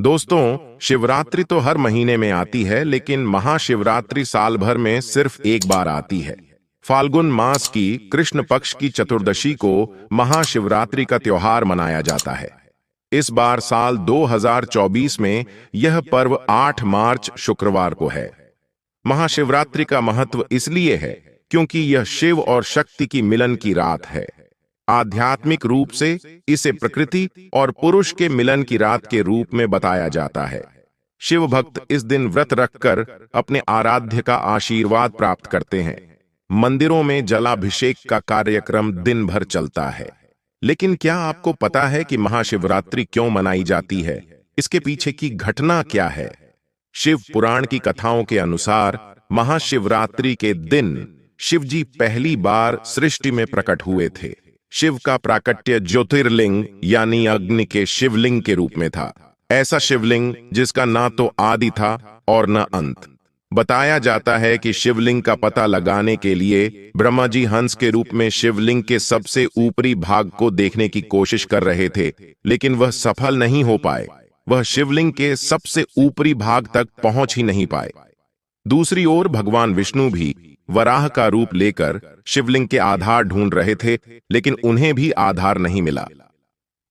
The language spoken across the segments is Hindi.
दोस्तों, शिवरात्रि तो हर महीने में आती है, लेकिन महाशिवरात्रि साल भर में सिर्फ एक बार आती है। फाल्गुन मास की कृष्ण पक्ष की चतुर्दशी को महाशिवरात्रि का त्योहार मनाया जाता है। इस बार साल 2024 में यह पर्व 8 मार्च शुक्रवार को है। महाशिवरात्रि का महत्व इसलिए है क्योंकि यह शिव और शक्ति की मिलन की रात है। आध्यात्मिक रूप से इसे प्रकृति और पुरुष के मिलन की रात के रूप में बताया जाता है। शिव भक्त इस दिन व्रत रखकर अपने आराध्य का आशीर्वाद प्राप्त करते हैं। मंदिरों में जलाभिषेक का कार्यक्रम दिन भर चलता है। लेकिन क्या आपको पता है कि महाशिवरात्रि क्यों मनाई जाती है? इसके पीछे की घटना क्या है? शिव पुराण की कथाओं के अनुसार महाशिवरात्रि के दिन शिवजी पहली बार सृष्टि में प्रकट हुए थे। शिव का प्राकट्य ज्योतिर्लिंग यानी अग्नि के शिवलिंग के रूप में था। ऐसा शिवलिंग जिसका ना तो आदि था और न अंत। बताया जाता है कि शिवलिंग का पता लगाने के लिए ब्रह्मा जी हंस के रूप में शिवलिंग के सबसे ऊपरी भाग को देखने की कोशिश कर रहे थे, लेकिन वह सफल नहीं हो पाए। वह शिवलिंग के सबसे ऊपरी भाग तक पहुंच ही नहीं पाए। दूसरी ओर भगवान विष्णु भी वराह का रूप लेकर शिवलिंग के आधार ढूंढ रहे थे, लेकिन उन्हें भी आधार नहीं मिला।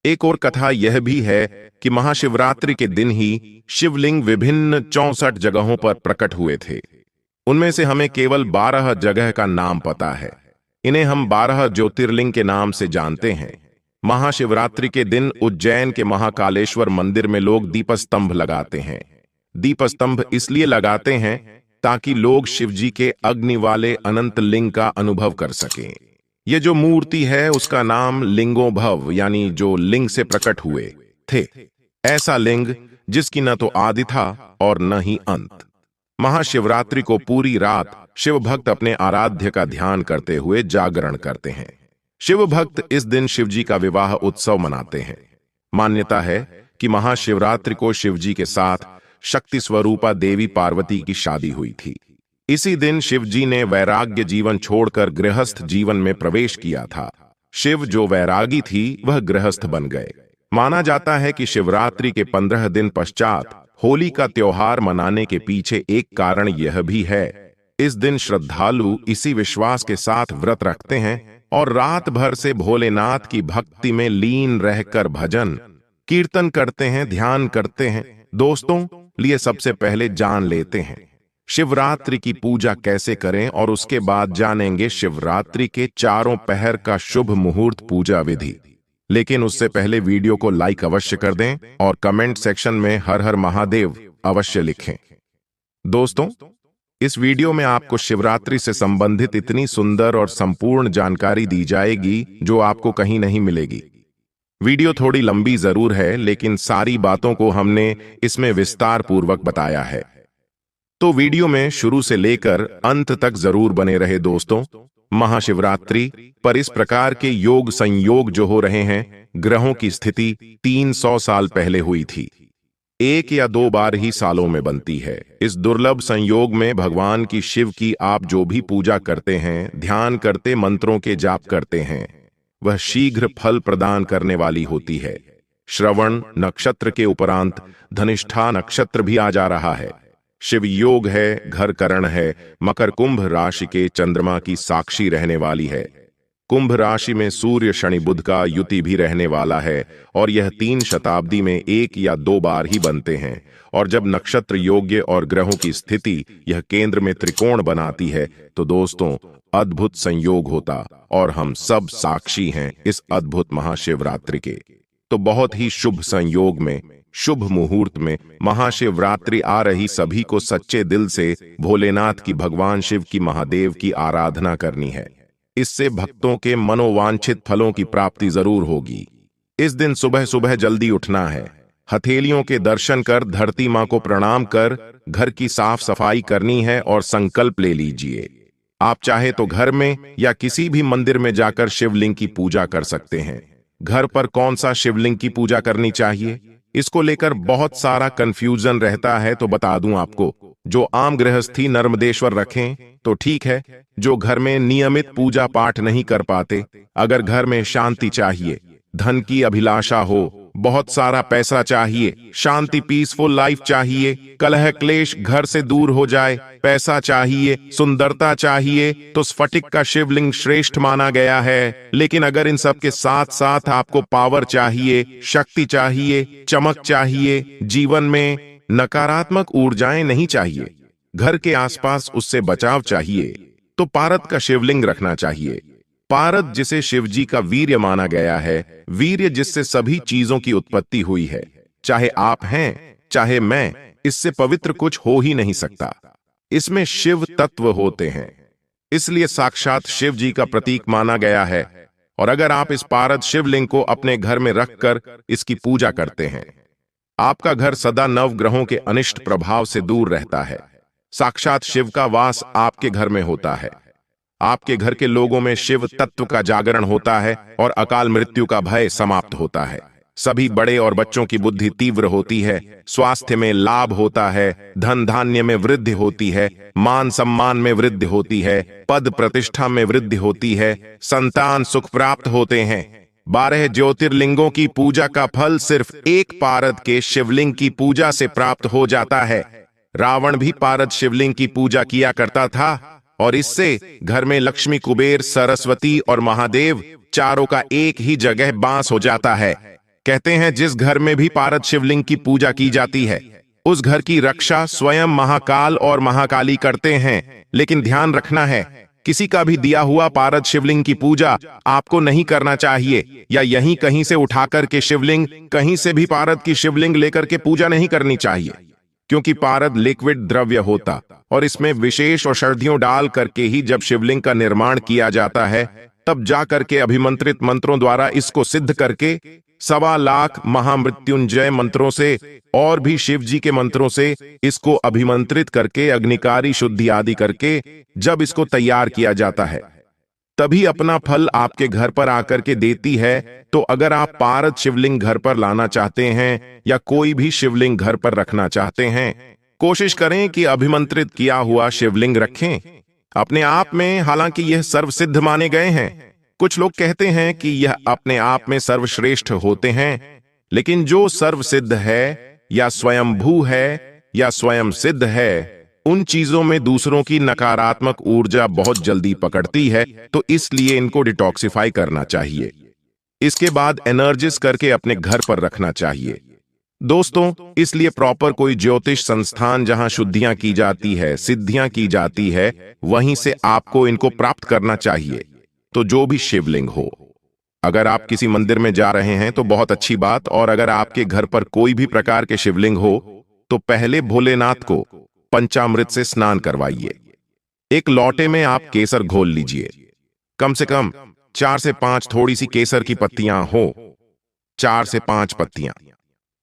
एक और कथा यह भी है कि महाशिवरात्रि के दिन ही शिवलिंग विभिन्न 64 जगहों पर प्रकट हुए थे। उनमें से हमें केवल 12 जगह का नाम पता है। इन्हें हम 12 ज्योतिर्लिंग के नाम से जानते हैं। महाशिवरात्रि के दिन उज्जैन के महाकालेश्वर मंदिर में लोग दीपस्तंभ लगाते हैं। दीपस्तंभ इसलिए लगाते हैं ताकि लोग शिवजी के अग्नि वाले अनंत लिंग का अनुभव कर सकें। ये जो मूर्ति है उसका नाम लिंगोभव यानी जो लिंग से प्रकट हुए थे। ऐसा लिंग जिसकी न तो आदि था और न ही अंत। महाशिवरात्रि को पूरी रात शिव भक्त अपने आराध्य का ध्यान करते हुए जागरण करते हैं। शिव भक्त इस दिन शिवजी का विवाह उत्सव मनाते हैं। मान्यता है कि महाशिवरात्रि को शिवजी के साथ शक्ति स्वरूपा देवी पार्वती की शादी हुई थी। इसी दिन शिवजी ने वैराग्य जीवन छोड़कर गृहस्थ जीवन में प्रवेश किया था। शिव जो वैरागी थी वह गृहस्थ बन गए। माना जाता है कि शिवरात्रि के 15 दिन पश्चात होली का त्योहार मनाने के पीछे एक कारण यह भी है। इस दिन श्रद्धालु इसी विश्वास के साथ व्रत रखते हैं और रात भर से भोलेनाथ की भक्ति में लीन रहकर भजन कीर्तन करते हैं, ध्यान करते हैं। दोस्तों, लिए सबसे पहले जान लेते हैं शिवरात्रि की पूजा कैसे करें और उसके बाद जानेंगे शिवरात्रि के चारों पहर का शुभ मुहूर्त पूजा विधि। लेकिन उससे पहले वीडियो को लाइक अवश्य कर दें और कमेंट सेक्शन में हर हर महादेव अवश्य लिखें। दोस्तों, इस वीडियो में आपको शिवरात्रि से संबंधित इतनी सुंदर और संपूर्ण जानकारी दी जाएगी जो आपको कहीं नहीं मिलेगी। वीडियो थोड़ी लंबी जरूर है, लेकिन सारी बातों को हमने इसमें विस्तार पूर्वक बताया है। तो वीडियो में शुरू से लेकर अंत तक जरूर बने रहे दोस्तों। महाशिवरात्रि पर इस प्रकार के योग संयोग जो हो रहे हैं, ग्रहों की स्थिति 300 साल पहले हुई थी। 1 या 2 बार ही सालों में बनती है। इस दुर्लभ संयोग में भगवान की शिव की आप जो भी पूजा करते हैं, ध्यान करते, मंत्रों के जाप करते हैं, वह शीघ्र फल प्रदान करने वाली होती है। श्रवण नक्षत्र के उपरांत धनिष्ठा नक्षत्र भी आ जा रहा है। शिव योग है, घर करण है, मकर कुंभ राशि के चंद्रमा की साक्षी रहने वाली है। कुंभ राशि में सूर्य शनि बुध का युति भी रहने वाला है और यह 3 शताब्दी में 1 या 2 बार ही बनते हैं। और जब नक्षत्र योग्य और ग्रहों की स्थिति यह केंद्र में त्रिकोण बनाती है तो दोस्तों अद्भुत संयोग होता और हम सब साक्षी हैं इस अद्भुत महाशिवरात्रि के। तो बहुत ही शुभ संयोग में, शुभ मुहूर्त में महाशिवरात्रि आ रही सभी को सच्चे दिल से भोलेनाथ की, भगवान शिव की, महादेव की आराधना करनी है। इससे भक्तों के मनोवांछित फलों की प्राप्ति जरूर होगी। इस दिन सुबह सुबह जल्दी उठना है, हथेलियों के दर्शन कर धरती मां को प्रणाम कर घर की साफ सफाई करनी है और संकल्प ले लीजिए। आप चाहे तो घर में या किसी भी मंदिर में जाकर शिवलिंग की पूजा कर सकते हैं। घर पर कौन सा शिवलिंग की पूजा करनी चाहिए, इसको लेकर बहुत सारा कंफ्यूजन रहता है। तो बता दूं आपको, जो आम गृहस्थी नर्मदेश्वर रखें तो ठीक है। जो घर में नियमित पूजा पाठ नहीं कर पाते, अगर घर में शांति चाहिए, धन की अभिलाषा हो बहुत सारा पैसा चाहिए, शांति पीसफुल लाइफ चाहिए, कलह क्लेश घर से दूर हो जाए, पैसा चाहिए, सुंदरता चाहिए, तो स्फटिक का शिवलिंग श्रेष्ठ माना गया है। लेकिन अगर इन सब के साथ साथ आपको पावर चाहिए, शक्ति चाहिए, चमक चाहिए, जीवन में नकारात्मक ऊर्जाएं नहीं चाहिए, घर के आसपास उससे बचाव चाहिए, तो पारद का शिवलिंग रखना चाहिए। पारद जिसे शिवजी का वीर्य माना गया है, वीर्य जिससे सभी चीजों की उत्पत्ति हुई है, चाहे आप हैं चाहे मैं, इससे पवित्र कुछ हो ही नहीं सकता। इसमें शिव तत्व होते हैं, इसलिए साक्षात शिव जी का प्रतीक माना गया है। और अगर आप इस पारद शिवलिंग को अपने घर में रखकर इसकी पूजा करते हैं, आपका घर सदा नवग्रहों के अनिष्ट प्रभाव से दूर रहता है। साक्षात शिव का वास आपके घर में होता है, आपके घर के लोगों में शिव तत्व का जागरण होता है और अकाल मृत्यु का भय समाप्त होता है। सभी बड़े और बच्चों की बुद्धि तीव्र होती है, स्वास्थ्य में लाभ होता है, धन धान्य में वृद्धि होती है, मान सम्मान में वृद्धि होती है, पद प्रतिष्ठा में वृद्धि होती है, संतान सुख प्राप्त होते हैं। 12 ज्योतिर्लिंगों की पूजा का फल सिर्फ एक पारद के शिवलिंग की पूजा से प्राप्त हो जाता है। रावण भी पारद शिवलिंग की पूजा किया करता था और इससे घर में लक्ष्मी, कुबेर, सरस्वती और महादेव चारों का एक ही जगह बास हो जाता है। कहते हैं जिस घर में भी पारद शिवलिंग की पूजा की जाती है, उस घर की रक्षा स्वयं महाकाल और महाकाली करते हैं। लेकिन ध्यान रखना है, किसी का भी दिया हुआ पारद शिवलिंग की पूजा आपको नहीं करना चाहिए, या यहीं कहीं से उठाकर के शिवलिंग, कहीं से भी पारद की शिवलिंग लेकर के पूजा नहीं करनी चाहिए, क्योंकि पारद लिक्विड द्रव्य होता और इसमें विशेष औषधियों डाल करके ही जब शिवलिंग का निर्माण किया जाता है, तब जा करके अभिमंत्रित मंत्रों द्वारा इसको सिद्ध करके 1.25 लाख महामृत्युंजय मंत्रों से और भी शिव जी के मंत्रों से इसको अभिमंत्रित करके अग्निकारी शुद्धि आदि करके जब इसको तैयार किया जाता है, तभी अपना फल आपके घर पर आकर के देती है। तो अगर आप पारद शिवलिंग घर पर लाना चाहते हैं या कोई भी शिवलिंग घर पर रखना चाहते हैं, कोशिश करें कि अभिमंत्रित किया हुआ शिवलिंग रखें अपने आप में। हालांकि यह सर्वसिद्ध माने गए हैं, कुछ लोग कहते हैं कि यह अपने आप में सर्वश्रेष्ठ होते हैं, लेकिन जो सर्वसिद्ध है या स्वयंभू है या स्वयं सिद्ध है, उन चीजों में दूसरों की नकारात्मक ऊर्जा बहुत जल्दी पकड़ती है, तो इसलिए इनको डिटॉक्सिफाई करना चाहिए। इसके बाद एनर्जिस करके अपने घर पर रखना चाहिए। दोस्तों, इसलिए प्रॉपर कोई ज्योतिष संस्थान जहां शुद्धियां की जाती है, सिद्धियां की जाती है, वहीं से आपको इनको प्राप्त करना चाहिए। तो जो भी शिवलिंग हो, अगर आप किसी मंदिर में जा रहे हैं तो बहुत अच्छी बात, और अगर आपके घर पर कोई भी प्रकार के शिवलिंग हो तो पहले भोलेनाथ को पंचामृत से स्नान करवाइए। एक लोटे में आप केसर घोल लीजिए, कम से कम 4 से 5 थोड़ी सी केसर की पत्तियां हो, 4 से 5 पत्तियां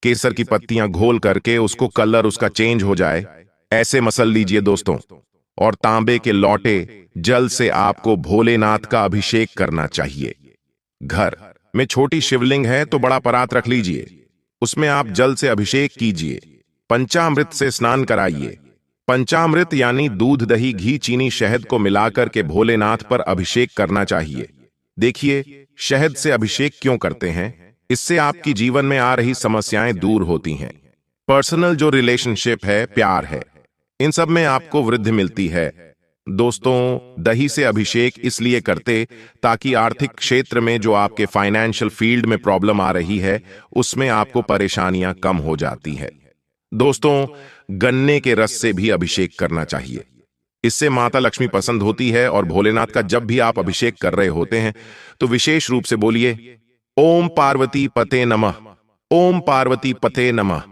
केसर की पत्तियां घोल करके उसको कलर उसका चेंज हो जाए, ऐसे मसल लीजिए दोस्तों। और तांबे के लोटे जल से आपको भोलेनाथ का अभिषेक करना चाहिए। घर में छोटी शिवलिंग है तो बड़ा परात रख लीजिए, उसमें आप जल से अभिषेक कीजिए, पंचामृत से स्नान कराइए। पंचामृत यानी दूध, दही, घी, चीनी, शहद को मिलाकर के भोलेनाथ पर अभिषेक करना चाहिए। देखिए, शहद से अभिषेक क्यों करते हैं? इससे आपकी जीवन में आ रही समस्याएं दूर होती हैं। पर्सनल जो रिलेशनशिप है, प्यार है, इन सब में आपको वृद्धि मिलती है। दोस्तों, दही से अभिषेक इसलिए करते ताकि आर्थिक क्षेत्र में जो आपके फाइनेंशियल फील्ड में प्रॉब्लम आ रही है, उसमें आपको परेशानियां कम हो जाती है। दोस्तों, गन्ने के रस से भी अभिषेक करना चाहिए, इससे माता लक्ष्मी पसंद होती है। और भोलेनाथ का जब भी आप अभिषेक कर रहे होते हैं तो विशेष रूप से बोलिए ओम पार्वती पते नमः, ओम पार्वती पते नमः।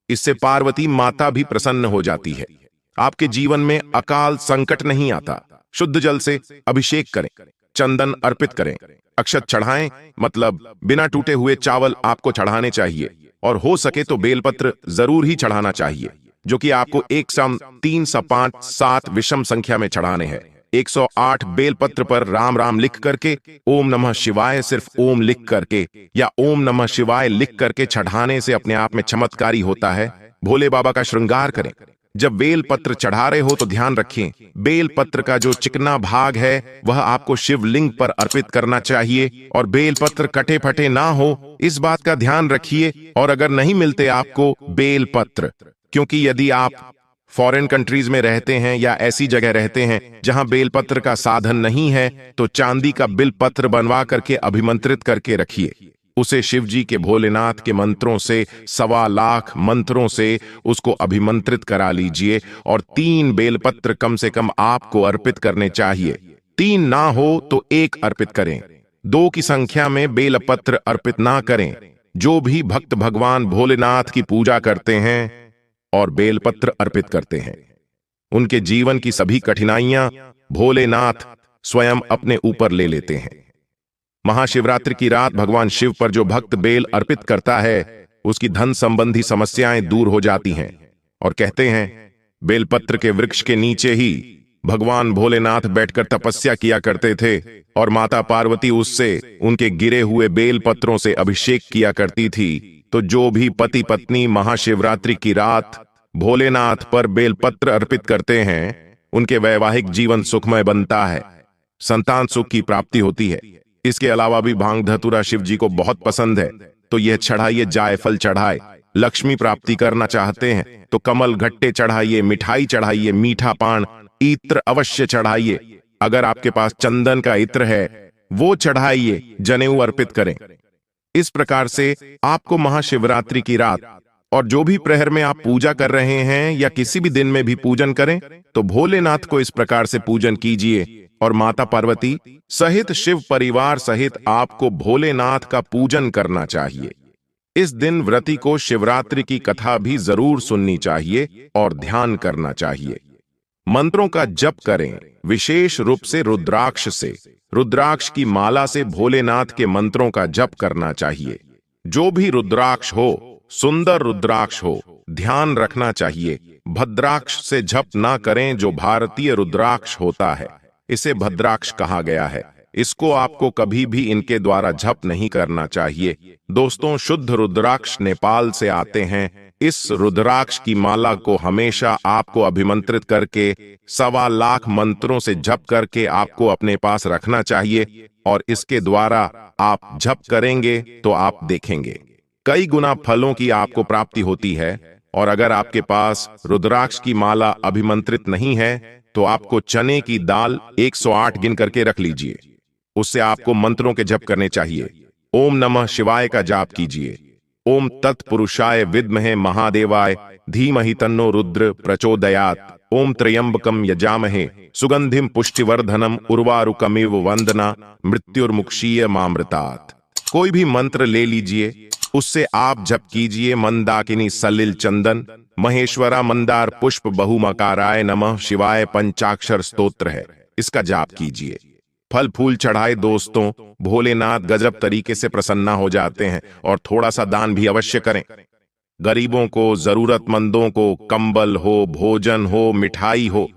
इससे पार्वती माता भी प्रसन्न हो जाती है, आपके जीवन में अकाल संकट नहीं आता। शुद्ध जल से अभिषेक करें, चंदन अर्पित करें, अक्षत चढ़ाएं, मतलब बिना टूटे हुए चावल आपको चढ़ाने चाहिए, और हो सके तो बेलपत्र जरूर ही चढ़ाना चाहिए, जो कि आपको 1 सम 3 सा 5 7 विषम संख्या में चढ़ाने हैं। 108 बेलपत्र पर राम राम लिख करके, ओम नमः शिवाय सिर्फ ओम लिख करके या ओम नमः शिवाय लिख करके चढ़ाने से अपने आप में चमत्कारी होता है। भोले बाबा का श्रृंगार करें, जब बेल पत्र चढ़ा रहे हो तो ध्यान रखें, बेल पत्र का जो चिकना भाग है वह आपको शिवलिंग पर अर्पित करना चाहिए और बेल पत्र कटे फटे ना हो, इस बात का ध्यान रखिए। और अगर नहीं मिलते आपको बेल पत्र, क्योंकि यदि आप फॉरेन कंट्रीज में रहते हैं या ऐसी जगह रहते हैं जहां बेलपत्र का साधन नहीं है, तो चांदी का बिल पत्र बनवा करके अभिमंत्रित करके रखिए। उसे शिव जी के भोलेनाथ के मंत्रों से 1.25 लाख मंत्रों से उसको अभिमंत्रित करा लीजिए और 3 बेलपत्र कम से कम आपको अर्पित करने चाहिए। 3 ना हो तो 1 अर्पित करें, 2 की संख्या में बेलपत्र अर्पित ना करें। जो भी भक्त भगवान भोलेनाथ की पूजा करते हैं और बेलपत्र अर्पित करते हैं, उनके जीवन की सभी कठिनाइयां भोलेनाथ स्वयं अपने ऊपर ले लेते हैं। महाशिवरात्रि की रात भगवान शिव पर जो भक्त बेल अर्पित करता है, उसकी धन संबंधी समस्याएं दूर हो जाती हैं। और कहते हैं बेलपत्र के वृक्ष के नीचे ही भगवान भोलेनाथ बैठकर तपस्या किया करते थे और माता पार्वती उससे उनके गिरे हुए बेलपत्रों से अभिषेक किया करती थी। तो जो भी पति पत्नी महाशिवरात्रि की रात भोलेनाथ पर बेलपत्र अर्पित करते हैं, उनके वैवाहिक जीवन सुखमय बनता है, संतान सुख की प्राप्ति होती है। इसके अलावा भी भांग धतूरा शिव जी को बहुत पसंद है, तो यह चढ़ाइए। जायफल चढ़ाए। लक्ष्मी प्राप्ति करना चाहते हैं तो कमल घट्टे चढ़ाइए, मिठाई चढ़ाइए, मीठा पान, इत्र अवश्य चढ़ाइए। अगर आपके पास चंदन का इत्र है वो चढ़ाइए, जनेऊ अर्पित करें। इस प्रकार से आपको महाशिवरात्रि की रात और जो भी प्रहर में आप पूजा कर रहे हैं या किसी भी दिन में भी पूजन करें, तो भोलेनाथ को इस प्रकार से पूजन कीजिए और माता पार्वती सहित शिव परिवार सहित आपको भोलेनाथ का पूजन करना चाहिए। इस दिन व्रती को शिवरात्रि की कथा भी जरूर सुननी चाहिए और ध्यान करना चाहिए। मंत्रों का जप करें, विशेष रूप से रुद्राक्ष से। रुद्राक्ष की माला से भोलेनाथ के मंत्रों का जप करना चाहिए। जो भी रुद्राक्ष हो, सुंदर रुद्राक्ष हो, ध्यान रखना चाहिए भद्राक्ष से जप ना करें। जो भारतीय रुद्राक्ष होता है, इसे भद्राक्ष कहा गया है। इसको आपको कभी भी इनके द्वारा जप नहीं करना चाहिए। दोस्तों, शुद्ध रुद्राक्ष नेपाल से आते हैं। इस रुद्राक्ष की माला को हमेशा आपको अभिमंत्रित करके 1.25 लाख मंत्रों से जप करके आपको अपने पास रखना चाहिए और इसके द्वारा आप जप करेंगे तो आप देखेंगे कई गुना फलों की आपको प्राप्ति होती है। और अगर आपके पास रुद्राक्ष की माला अभिमंत्रित नहीं है तो आपको चने की दाल 108 गिन करके रख लीजिए। उससे आपको मंत्रों के जप करने चाहिए। ओम नमः शिवाय का जाप कीजिए। ओम तत्पुरुषाय विद्महे महादेवाय धीमहि तन्नो रुद्र प्रचोदयात्। ओम त्र्यंबकम यजामहे सुगंधिम पुष्टिवर्धनम उर्वारुकमिव वंदना मृत्युर्मुक्षीय मामृतात्। कोई भी मंत्र ले लीजिए, उससे आप जप कीजिए। मंदाकिनी सलिल चंदन महेश्वरा मंदार पुष्प बहुमकाराय नमः शिवाय पंचाक्षर स्तोत्र है, इसका जाप कीजिए। फल फूल चढ़ाए दोस्तों, भोलेनाथ गजब तरीके से प्रसन्न हो जाते हैं। और थोड़ा सा दान भी अवश्य करें। गरीबों को, जरूरतमंदों को कंबल हो, भोजन हो, मिठाई हो,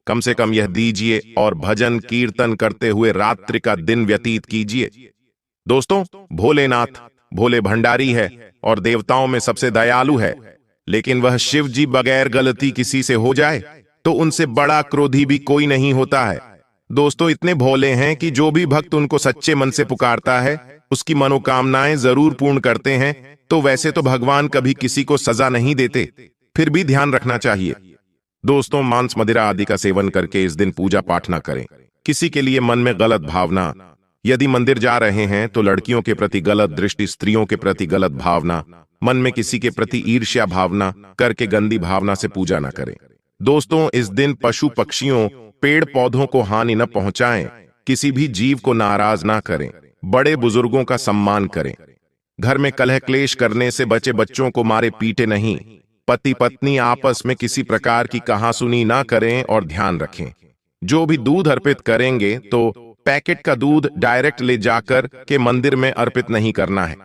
कम से कम यह दीजिए और भजन कीर्तन करते हुए रात्रि का दिन व्यतीत कीजिए। दोस्तों, भोलेनाथ भोले भंडारी है और देवताओं में सबसे दयालु है, लेकिन वह शिव जी बगैर गलती किसी से हो जाए तो उनसे बड़ा क्रोधी भी कोई नहीं होता है। दोस्तों, इतने भोले हैं कि जो भी भक्त उनको सच्चे मन से पुकारता है उसकी मनोकामनाएं जरूर पूर्ण करते हैं। तो वैसे तो भगवान कभी किसी को सजा नहीं देते, फिर भी ध्यान रखना चाहिए। दोस्तों, मांस मदिरा आदि का सेवन करके इस दिन पूजा पाठ न करें। किसी के लिए मन में गलत भावना, यदि मंदिर जा रहे हैं तो लड़कियों के प्रति गलत दृष्टि, स्त्रियों के प्रति गलत भावना, मन में किसी के प्रति ईर्ष्या भावना करके गंदी भावना से पूजा न करें। दोस्तों, इस दिन पशु पक्षियों, पेड़ पौधों को हानि न पहुंचाएं, किसी भी जीव को नाराज ना करें, बड़े बुजुर्गों का सम्मान करें। घर में कलह क्लेश करने से बचे, बच्चों को मारे पीटे नहीं। पति पत्नी आपस में किसी प्रकार की कहासुनी ना करें और ध्यान रखें। जो भी दूध अर्पित करेंगे तो पैकेट का दूध डायरेक्ट ले जाकर के मंदिर में अर्पित नहीं करना है।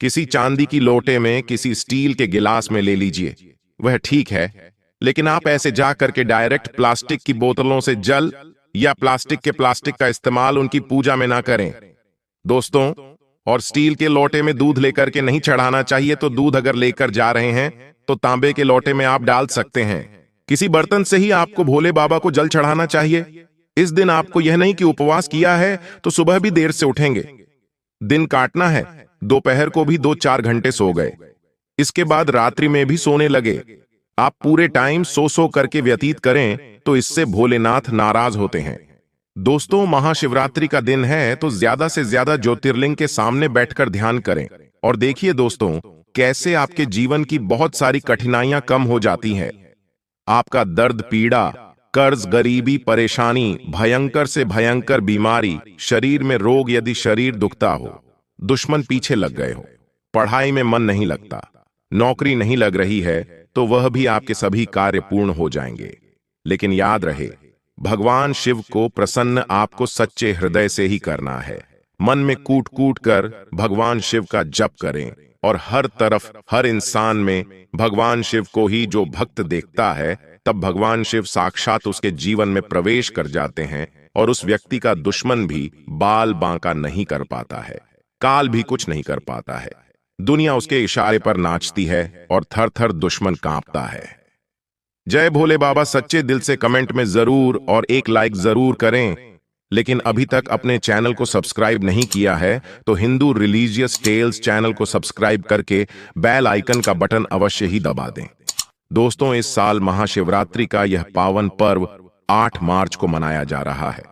किसी चांदी की लोटे में, किसी स्टील के गिलास में ले लीजिए, वह ठीक है। लेकिन आप ऐसे जा करके डायरेक्ट प्लास्टिक की बोतलों से जल या प्लास्टिक का इस्तेमाल उनकी पूजा में ना करें। दोस्तों, और स्टील के लोटे में दूध लेकर के नहीं चढ़ाना चाहिए। तो दूध अगर लेकर जा रहे हैं तो तांबे के लोटे में आप डाल सकते हैं। किसी बर्तन से ही आपको भोले बाबा को जल चढ़ाना चाहिए। इस दिन आपको यह नहीं कि उपवास किया है तो सुबह भी देर से उठेंगे। दिन काटना है, दोपहर को भी 2-4 घंटे सो गए, इसके बाद रात्रि में भी सोने लगे। आप पूरे टाइम सो करके व्यतीत करें तो इससे भोलेनाथ नाराज होते हैं। दोस्तों, महाशिवरात्रि का दिन है तो ज्यादा से ज्यादा ज्योतिर्लिंग के सामने बैठकर ध्यान करें और देखिए दोस्तों, कैसे आपके जीवन की बहुत सारी कठिनाइयां कम हो जाती हैं। आपका दर्द, पीड़ा, कर्ज, गरीबी, परेशानी, भयंकर से भयंकर बीमारी, शरीर में रोग, यदि शरीर दुखता हो, दुश्मन पीछे लग गए हो, पढ़ाई में मन नहीं लगता, नौकरी नहीं लग रही है, तो वह भी आपके सभी कार्य पूर्ण हो जाएंगे। लेकिन याद रहे, भगवान शिव को प्रसन्न आपको सच्चे हृदय से ही करना है। मन में कूट कूट कर भगवान शिव का जप करें और हर तरफ, हर इंसान में भगवान शिव को ही जो भक्त देखता है, तब भगवान शिव साक्षात उसके जीवन में प्रवेश कर जाते हैं और उस व्यक्ति का दुश्मन भी बाल बांका नहीं कर पाता है, काल भी कुछ नहीं कर पाता है। दुनिया उसके इशारे पर नाचती है और थर थर दुश्मन कांपता है। जय भोले बाबा सच्चे दिल से कमेंट में जरूर और एक लाइक जरूर करें। लेकिन अभी तक अपने चैनल को सब्सक्राइब नहीं किया है तो हिंदू रिलीजियस टेल्स चैनल को सब्सक्राइब करके बेल आइकन का बटन अवश्य ही दबा दें। दोस्तों, इस साल महाशिवरात्रि का यह पावन पर्व 8 मार्च को मनाया जा रहा है।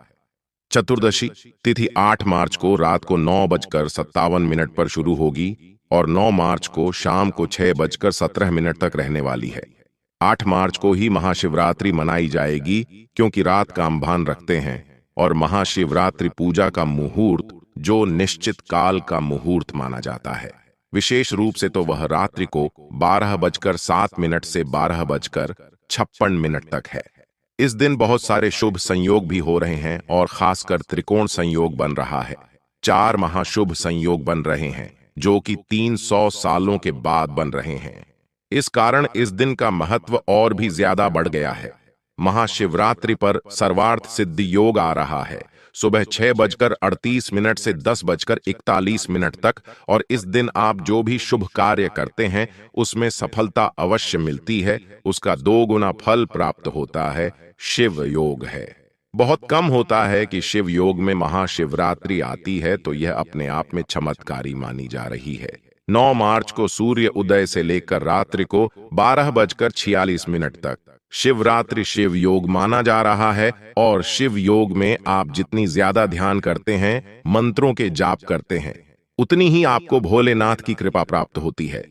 चतुर्दशी तिथि 8 मार्च को रात को 9:57 पर शुरू होगी और 9 मार्च को शाम को 6:17 तक रहने वाली है। 8 मार्च को ही महाशिवरात्रि मनाई जाएगी क्योंकि रात का आह्वान रखते हैं और महाशिवरात्रि पूजा का मुहूर्त जो निश्चित काल का मुहूर्त माना जाता है। विशेष रूप से तो वह रात्रि को 12:07 से 12:56 तक है। इस दिन बहुत सारे शुभ संयोग भी हो रहे हैं और खासकर त्रिकोण संयोग बन रहा है। 4 महाशुभ संयोग बन रहे हैं जो कि 300 सालों के बाद बन रहे हैं। इस कारण इस दिन का महत्व और भी ज्यादा बढ़ गया है। महाशिवरात्रि पर सर्वार्थ सिद्धि योग आ रहा है सुबह 6:38 से 10:41 तक, और इस दिन आप जो भी शुभ कार्य करते हैं उसमें सफलता अवश्य मिलती है, उसका 2 गुना फल प्राप्त होता है। शिव योग है। बहुत कम होता है कि शिव योग में महाशिवरात्रि आती है, तो यह अपने आप में चमत्कारी मानी जा रही है। 9 मार्च को सूर्य उदय से लेकर रात्रि को 12:46 तक शिवरात्रि शिव योग माना जा रहा है और शिव योग में आप जितनी ज्यादा ध्यान करते हैं, मंत्रों के जाप करते हैं, उतनी ही आपको भोलेनाथ की कृपा प्राप्त होती है।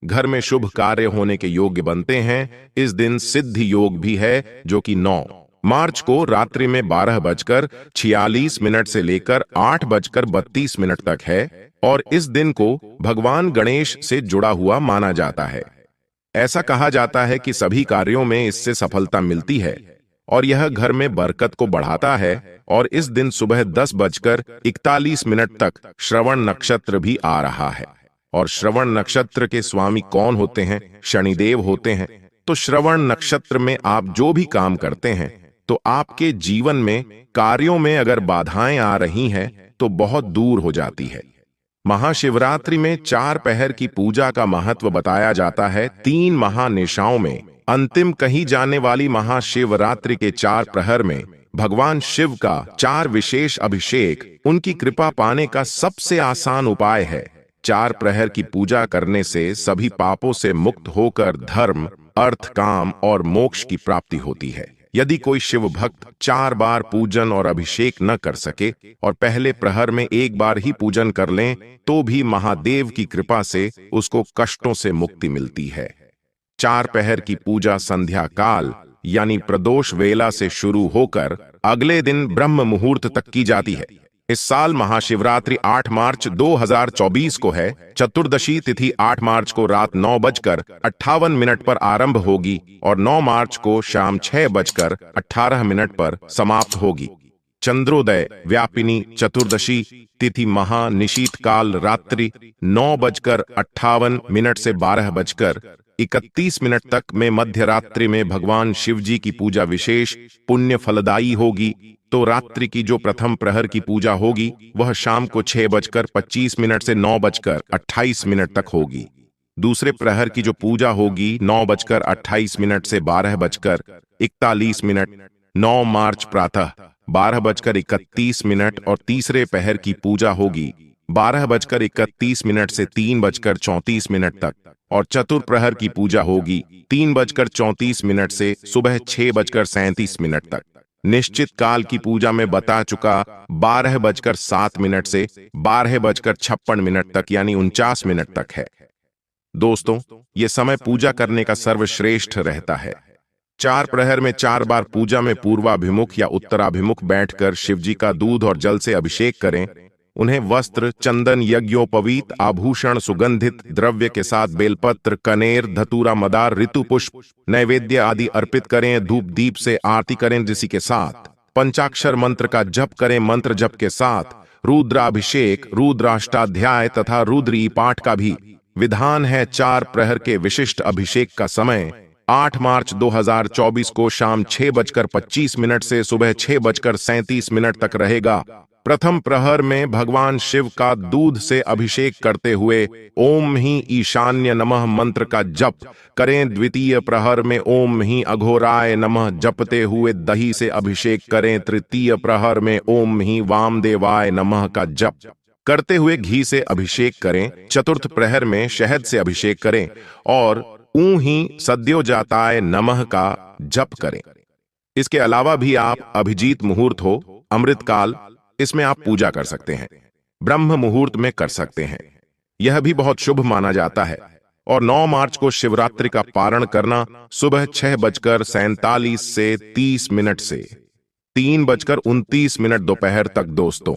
घर में शुभ कार्य होने के योग्य बनते हैं। इस दिन सिद्धि योग भी है जो कि 9 मार्च को रात्रि में 12:46 से लेकर 8:32 तक है और इस दिन को भगवान गणेश से जुड़ा हुआ माना जाता है। ऐसा कहा जाता है कि सभी कार्यों में इससे सफलता मिलती है और यह घर में बरकत को बढ़ाता है। और इस दिन सुबह 10:41 तक श्रवण नक्षत्र भी आ रहा है और श्रवण नक्षत्र के स्वामी कौन होते हैं? शनिदेव होते हैं। तो श्रवण नक्षत्र में आप जो भी काम करते हैं तो आपके जीवन में कार्यों में अगर बाधाएं आ रही हैं तो बहुत दूर हो जाती है। महाशिवरात्रि में 4 पहर की पूजा का महत्व बताया जाता है। 3 महानिशाओं में अंतिम कही जाने वाली महाशिवरात्रि के 4 प्रहर में भगवान शिव का 4 विशेष अभिषेक उनकी कृपा पाने का सबसे आसान उपाय है। 4 प्रहर की पूजा करने से सभी पापों से मुक्त होकर धर्म, अर्थ, काम और मोक्ष की प्राप्ति होती है। यदि कोई शिव भक्त 4 बार पूजन और अभिषेक न कर सके और पहले प्रहर में 1 बार ही पूजन कर लें तो भी महादेव की कृपा से उसको कष्टों से मुक्ति मिलती है। 4 पहर की पूजा संध्या काल यानी प्रदोष वेला से शुरू होकर अगले दिन ब्रह्म मुहूर्त तक की जाती है। इस साल महाशिवरात्रि 8 मार्च 2024 को है। चतुर्दशी तिथि 8 मार्च को रात 9:58 पर आरंभ होगी और 9 मार्च को शाम 6:18 पर समाप्त होगी। चंद्रोदय व्यापिनी चतुर्दशी तिथि महानिशीत काल रात्रि 9:58 से 12:31 तक में मध्य रात्रि में भगवान शिव जी की पूजा विशेष पुण्य फलदायी होगी। तो रात्रि की जो प्रथम प्रहर की पूजा होगी वह शाम को 6:25 से 9:28 तक होगी। दूसरे प्रहर की जो पूजा होगी 9:28 से 12:41, 9 मार्च प्रातः 12:31 और तीसरे प्रहर की पूजा होगी 12:31 से 3:34 तक और चतुर्प्रहर की पूजा होगी 3:34 से सुबह 6:37 तक। निश्चित काल की पूजा में बता चुका 12:07 से 12:56 तक यानी 49 मिनट तक है। दोस्तों, ये समय पूजा करने का सर्वश्रेष्ठ रहता है। 4 प्रहर में 4 बार पूजा में पूर्वाभिमुख या उत्तराभिमुख बैठकर शिवजी का दूध और जल से अभिषेक करें। उन्हें वस्त्र, चंदन, यज्ञोपवीत, आभूषण, सुगंधित द्रव्य के साथ बेलपत्र, कनेर, धतूरा, मदार, ऋतु पुष्प, नैवेद्य आदि अर्पित करें। धूप दीप से आरती करें। इसी के साथ पंचाक्षर मंत्र का जप करें। मंत्र जप के साथ रुद्राभिषेक, रुद्राष्टाध्याय तथा रुद्री पाठ का भी विधान है। 4 प्रहर के विशिष्ट अभिषेक का समय 8 मार्च 2024 को शाम 6:25 से सुबह 6:37 तक रहेगा। प्रथम प्रहर में भगवान शिव का दूध से अभिषेक करते हुए ओम ही ईशान्य नमः मंत्र का जप करें। द्वितीय प्रहर में ओम ही अघोराय नमः जपते हुए दही से अभिषेक करें। तृतीय प्रहर में ओम ही वामदेवाय नमः का जप करते हुए घी से अभिषेक करें। चतुर्थ प्रहर में शहद से अभिषेक करें और ऊ ही सद्योजाताय नमः का जप करें। इसके अलावा भी आप अभिजीत मुहूर्त हो, अमृतकाल, इसमें आप पूजा कर सकते हैं। ब्रह्म मुहूर्त में कर सकते हैं, यह भी बहुत शुभ माना जाता है। और 9 मार्च को शिवरात्रि का पारण करना सुबह 6:47 से 30 से 3:29 दोपहर तक। दोस्तों,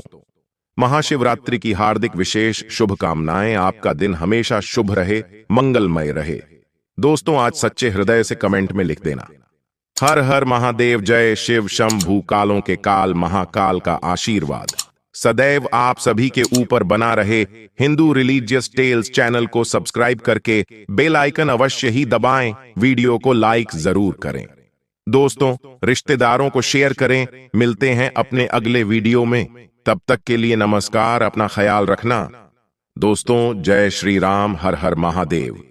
महाशिवरात्रि की हार्दिक विशेष शुभकामनाएं। आपका दिन हमेशा शुभ रहे, मंगलमय रहे। दोस्तों, आज सच्चे हृदय से कमेंट में लिख देना, हर हर महादेव, जय शिव शंभू, कालों के काल, महाकाल का आशीर्वाद सदैव आप सभी के ऊपर बना रहे। हिंदू रिलीजियस टेल्स चैनल को सब्सक्राइब करके बेल आइकन अवश्य ही दबाएं। वीडियो को लाइक जरूर करें। दोस्तों, रिश्तेदारों को शेयर करें। मिलते हैं अपने अगले वीडियो में, तब तक के लिए नमस्कार, अपना ख्याल रखना। दोस्तों, जय श्री राम, हर हर महादेव।